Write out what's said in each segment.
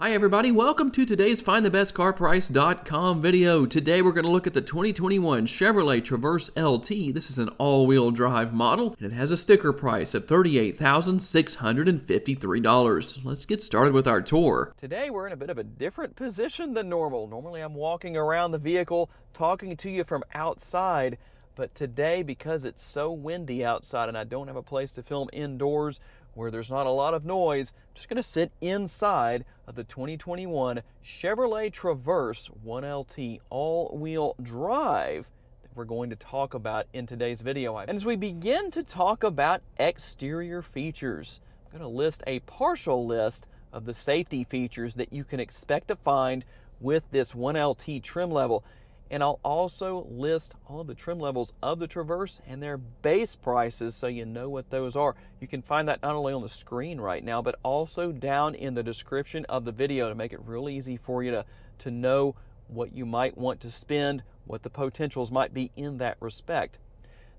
Hi everybody, welcome to today's FindTheBestCarPrice.com video. Today we're going to look at the 2021 Chevrolet Traverse LT. This is an all-wheel drive model, and it has a sticker price of $38,653. Let's get started with our tour. Today we're in a bit of a different position than normal. Normally I'm walking around the vehicle talking to you from outside, but today, because it's so windy outside and I don't have a place to film indoors where there's not a lot of noise, I'm just going to sit inside of the 2021 Chevrolet Traverse 1LT all-wheel drive that we're going to talk about in today's video. And as we begin to talk about exterior features, I'm going to list a partial list of the safety features that you can expect to find with this 1LT trim level. And I'll also list all of the trim levels of the Traverse and their base prices so you know what those are. You can find that not only on the screen right now, but also down in the description of the video to make it real easy for you to know what you might want to spend, what the potentials might be in that respect.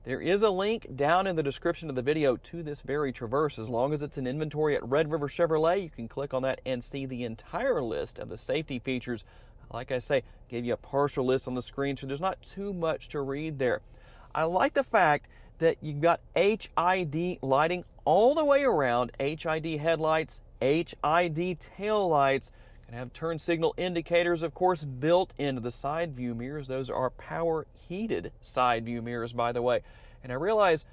There is a link down in the description of the video to this very Traverse. As long as it's in inventory at Red River Chevrolet, you can click on that and see the entire list of the safety features. Like I say, gave you a partial list on the screen, so there's not too much to read there. I like the fact that you've got HID lighting all the way around, HID headlights, HID tail lights. Gonna have turn signal indicators, of course, built into the side view mirrors. Those are power heated side view mirrors, by the way. And I realize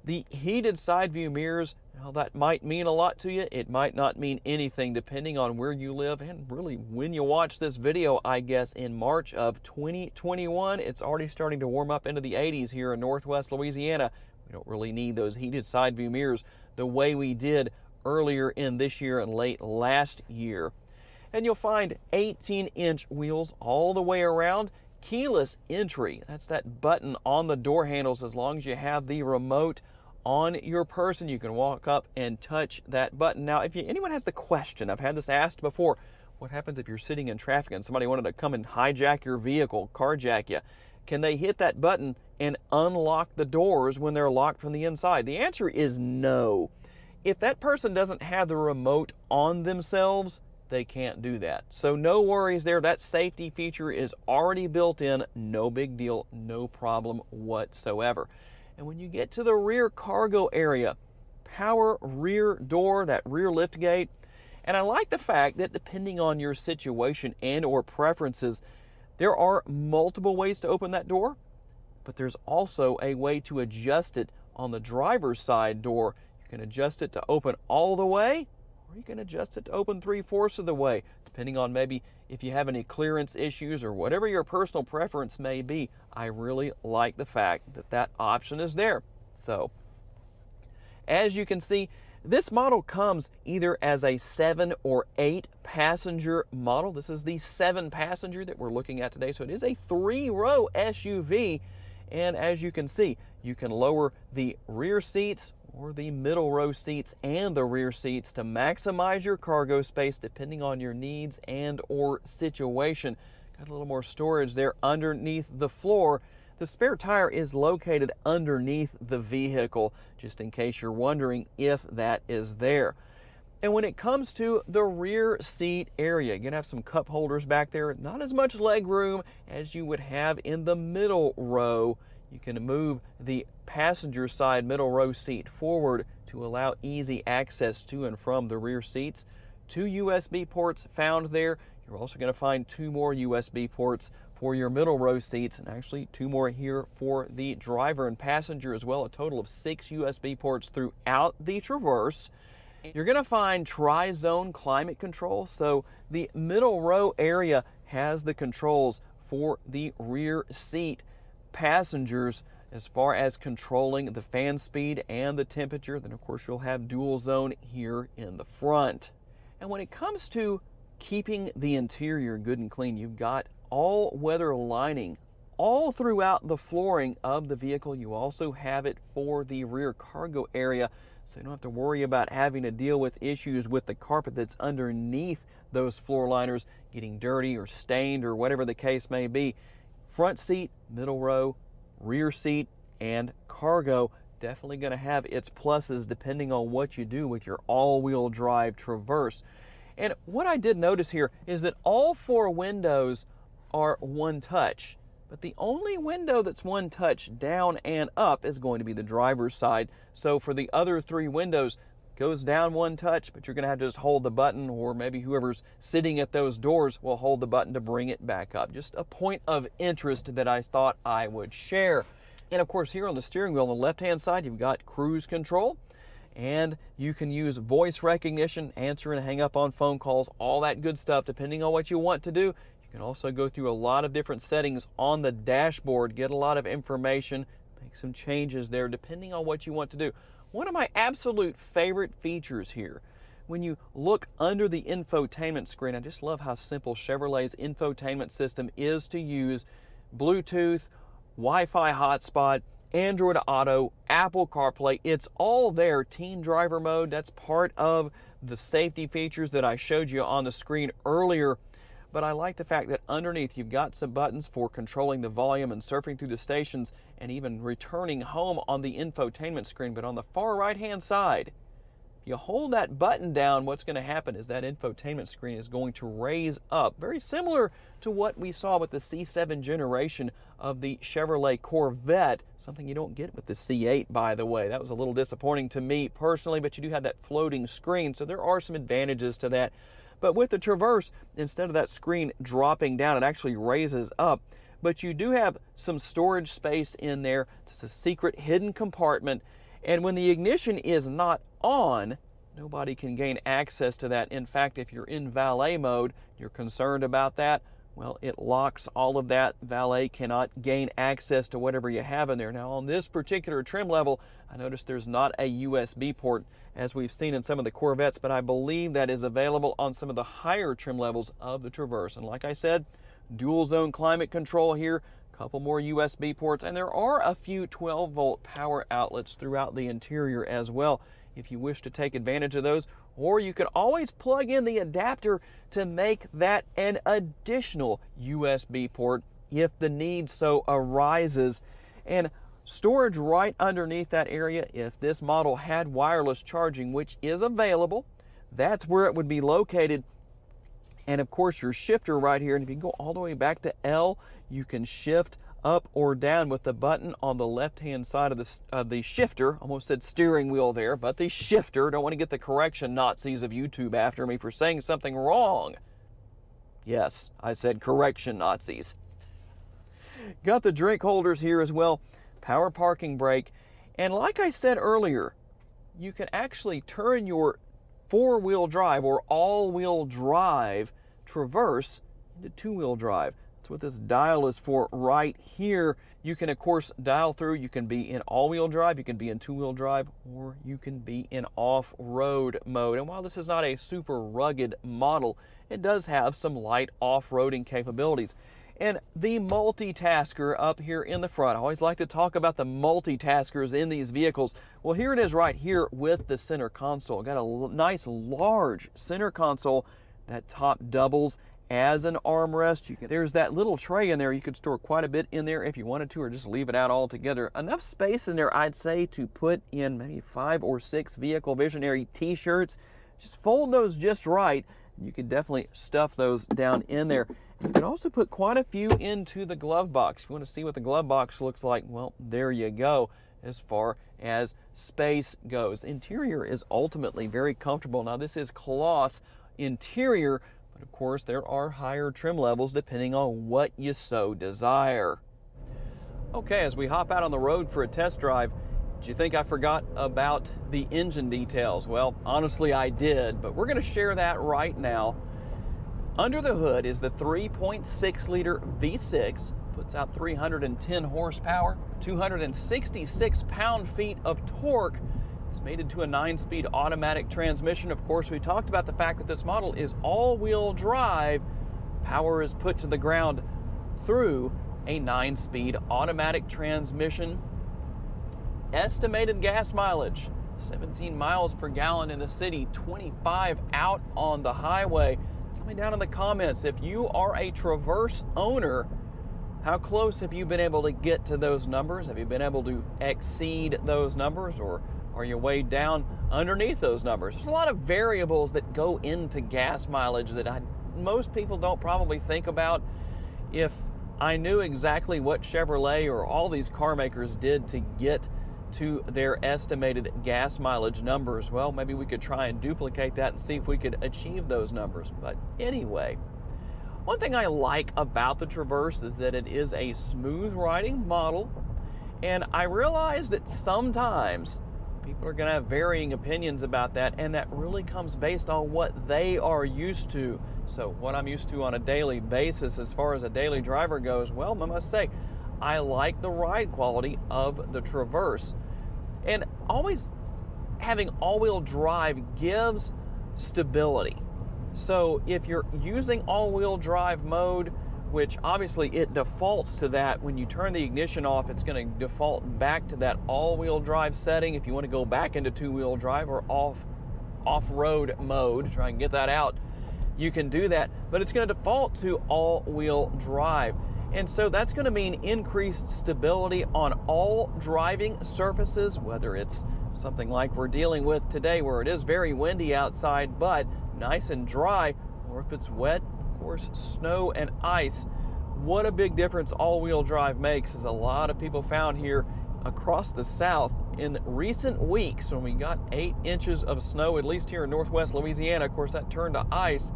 the heated side view mirrors, well, that might mean a lot to you. It might not mean anything depending on where you live and really when you watch this video. I guess in March of 2021, it's already starting to warm up into the 80s here in Northwest Louisiana. We don't really need those heated side view mirrors the way we did earlier in this year and late last year. And you'll find 18-inch wheels all the way around. Keyless entry, that's that button on the door handles. As long as you have the remote on your person, you can walk up and touch that button. Now, if anyone has the question, I've had this asked before, what happens if you're sitting in traffic and somebody wanted to come and hijack your vehicle, carjack you? Can they hit that button and unlock the doors when they're locked from the inside? The answer is no. If that person doesn't have the remote on themselves, they can't do that. So no worries there. That safety feature is already built in. No big deal, no problem whatsoever. And when you get to the rear cargo area, power rear door, that rear lift gate. And I like the fact that depending on your situation and or preferences, there are multiple ways to open that door, but there's also a way to adjust it on the driver's side door. You can adjust it to open all the way, or you can adjust it to open 3/4 of the way, depending on maybe if you have any clearance issues or whatever your personal preference may be. I really like the fact that that option is there. So, as you can see, this model comes either as a 7 or 8 passenger model. This is the 7 passenger that we're looking at today. So it is a 3-row SUV. And as you can see, you can lower the rear seats or the middle row seats and the rear seats to maximize your cargo space depending on your needs and or situation. Got a little more storage there underneath the floor. The spare tire is located underneath the vehicle, just in case you're wondering if that is there. And when it comes to the rear seat area, you're going to have some cup holders back there. Not as much leg room as you would have in the middle row. You can move the passenger side middle row seat forward to allow easy access to and from the rear seats. 2 USB ports found there. You're also going to find 2 more USB ports for your middle row seats, and actually 2 more here for the driver and passenger as well. A total of 6 USB ports throughout the Traverse. You're going to find tri-zone climate control, so the middle row area has the controls for the rear seat passengers as far as controlling the fan speed and the temperature. Then of course you'll have dual zone here in the front. And when it comes to keeping the interior good and clean, you've got all-weather lining all throughout the flooring of the vehicle. You also have it for the rear cargo area, so you don't have to worry about having to deal with issues with the carpet that's underneath those floor liners getting dirty or stained or whatever the case may be. Front seat, middle row, rear seat, and cargo, definitely going to have its pluses depending on what you do with your all-wheel drive Traverse. And what I did notice here is that all 4 windows are one touch, but the only window that's one touch down and up is going to be the driver's side. So for the other 3 windows, goes down one touch, but you're going to have to just hold the button, or maybe whoever's sitting at those doors will hold the button to bring it back up. Just a point of interest that I thought I would share. And of course, here on the steering wheel on the left-hand side, you've got cruise control. And you can use voice recognition, answer and hang up on phone calls, all that good stuff, depending on what you want to do. You can also go through a lot of different settings on the dashboard, get a lot of information, make some changes there, depending on what you want to do. One of my absolute favorite features here, when you look under the infotainment screen, I just love how simple Chevrolet's infotainment system is to use. Bluetooth, Wi-Fi hotspot, Android Auto, Apple CarPlay, it's all there. Teen driver mode, that's part of the safety features that I showed you on the screen earlier. But I like the fact that underneath you've got some buttons for controlling the volume and surfing through the stations and even returning home on the infotainment screen. But on the far right-hand side, if you hold that button down, what's going to happen is that infotainment screen is going to raise up, very similar to what we saw with the C7 generation of the Chevrolet Corvette, something you don't get with the C8, by the way. That was a little disappointing to me personally, but you do have that floating screen, so there are some advantages to that. But with the Traverse, instead of that screen dropping down, it actually raises up. But you do have some storage space in there. It's a secret hidden compartment. And when the ignition is not on, nobody can gain access to that. In fact, if you're in valet mode, you're concerned about that, well, it locks all of that. Valet cannot gain access to whatever you have in there. Now, on this particular trim level, I noticed there's not a USB port, as we've seen in some of the Corvettes, but I believe that is available on some of the higher trim levels of the Traverse. And like I said, dual zone climate control here, a couple more USB ports, and there are a few 12-volt power outlets throughout the interior as well, if you wish to take advantage of those. Or you could always plug in the adapter to make that an additional USB port if the need so arises. And storage right underneath that area, if this model had wireless charging, which is available, that's where it would be located. And of course, your shifter right here, and if you go all the way back to L, you can shift up or down with the button on the left-hand side of the shifter. Almost said steering wheel there, but the shifter. Don't want to get the correction Nazis of YouTube after me for saying something wrong. Yes, I said correction Nazis. Got the drink holders here as well. Power parking brake. And like I said earlier, you can actually turn your four-wheel drive or all-wheel drive Traverse into two-wheel drive. That's what this dial is for right here. You can, of course, dial through. You can be in all-wheel drive, you can be in two-wheel drive, or you can be in off-road mode. And while this is not a super rugged model, it does have some light off-roading capabilities. And the multitasker up here in the front, I always like to talk about the multitaskers in these vehicles. Well, here it is right here with the center console. Got a nice large center console. That top doubles as an armrest. There's that little tray in there. You could store quite a bit in there if you wanted to, or just leave it out altogether. Enough space in there, I'd say, to put in maybe 5 or 6 Vehicle Visionary t-shirts. Just fold those just right. You could definitely stuff those down in there. You can also put quite a few into the glove box. If you want to see what the glove box looks like, well, there you go as far as space goes. The interior is ultimately very comfortable. Now, this is cloth interior, but of course there are higher trim levels depending on what you so desire. Okay, as we hop out on the road for a test drive, did you think I forgot about the engine details? Well, honestly I did, but we're going to share that right now. Under the hood is the 3.6 liter V6, puts out 310 horsepower, 266 pound-feet of torque. It's mated to a 9-speed automatic transmission. Of course, we talked about the fact that this model is all-wheel drive. Power is put to the ground through a 9-speed automatic transmission. Estimated gas mileage, 17 miles per gallon in the city, 25 out on the highway. Tell me down in the comments, if you are a Traverse owner, how close have you been able to get to those numbers? Have you been able to exceed those numbers, or Are you weighed down underneath those numbers? There's a lot of variables that go into gas mileage that most people don't probably think about. If I knew exactly what Chevrolet or all these car makers did to get to their estimated gas mileage numbers, well, maybe we could try and duplicate that and see if we could achieve those numbers. But anyway, one thing I like about the Traverse is that it is a smooth riding model, and I realize that sometimes people are going to have varying opinions about that, and that really comes based on what they are used to. So what I'm used to on a daily basis as far as a daily driver goes, well, I must say, I like the ride quality of the Traverse. And always having all-wheel drive gives stability. So if you're using all-wheel drive mode, which obviously it defaults to that, when you turn the ignition off, it's going to default back to that all-wheel drive setting. If you want to go back into two-wheel drive or off-road mode, try and get that out, you can do that, but it's going to default to all-wheel drive. And so that's going to mean increased stability on all driving surfaces, whether it's something like we're dealing with today where it is very windy outside but nice and dry, or if it's wet, of course, snow and ice. What a big difference all-wheel drive makes, as a lot of people found here across the South in recent weeks when we got 8 inches of snow, at least here in Northwest Louisiana. Of course, that turned to ice.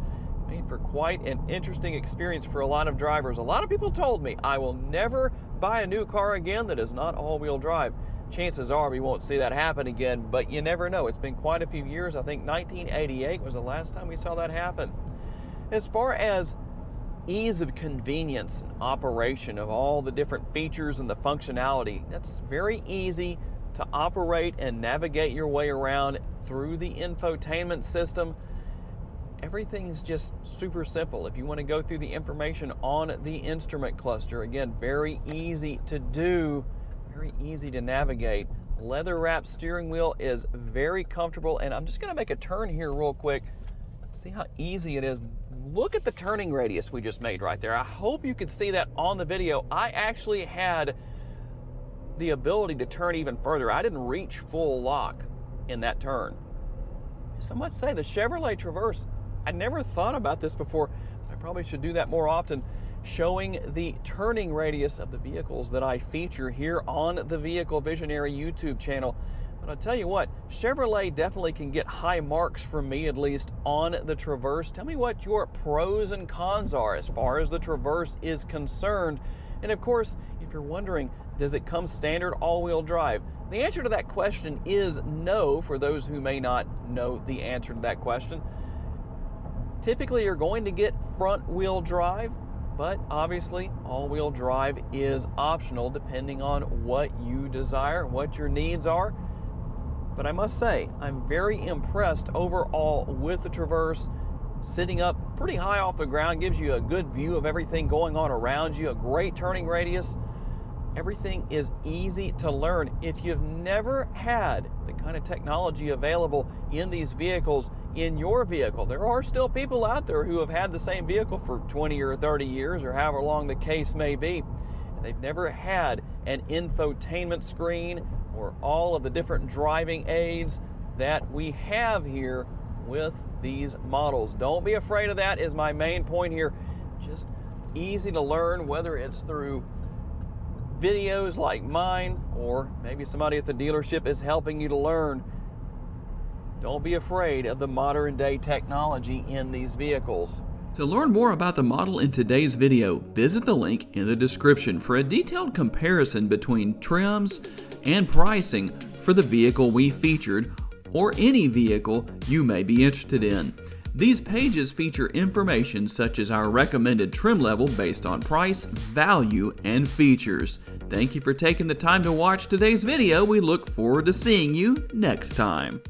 Made for quite an interesting experience for a lot of drivers. A lot of people told me I will never buy a new car again that is not all-wheel drive. Chances are we won't see that happen again, but you never know. It's been quite a few years. I think 1988 was the last time we saw that happen. As far as ease of convenience and operation of all the different features and the functionality, that's very easy to operate and navigate your way around through the infotainment system. Everything's just super simple. If you want to go through the information on the instrument cluster, again, very easy to do, very easy to navigate. Leather wrapped steering wheel is very comfortable, and I'm just going to make a turn here real quick. See how easy it is. Look at the turning radius we just made right there. I hope you could see that on the video. I actually had the ability to turn even further. I didn't reach full lock in that turn. So I must say, the Chevrolet Traverse, I never thought about this before. I probably should do that more often, showing the turning radius of the vehicles that I feature here on the Vehicle Visionary YouTube channel. But I'll tell you what, Chevrolet definitely can get high marks from me, at least, on the Traverse. Tell me what your pros and cons are as far as the Traverse is concerned. And of course, if you're wondering, does it come standard all-wheel drive? The answer to that question is no, for those who may not know the answer to that question. Typically, you're going to get front-wheel drive, but obviously, all-wheel drive is optional depending on what you desire, what your needs are. But I must say, I'm very impressed overall with the Traverse. Sitting up pretty high off the ground gives you a good view of everything going on around you, a great turning radius. Everything is easy to learn. If you've never had the kind of technology available in these vehicles in your vehicle, there are still people out there who have had the same vehicle for 20 or 30 years or however long the case may be. And they've never had an infotainment screen or all of the different driving aids that we have here with these models. Don't be afraid of that, is my main point here. Just easy to learn, whether it's through videos like mine or maybe somebody at the dealership is helping you to learn. Don't be afraid of the modern day technology in these vehicles. To learn more about the model in today's video, visit the link in the description for a detailed comparison between trims and pricing for the vehicle we featured or any vehicle you may be interested in. These pages feature information such as our recommended trim level based on price, value, and features. Thank you for taking the time to watch today's video. We look forward to seeing you next time.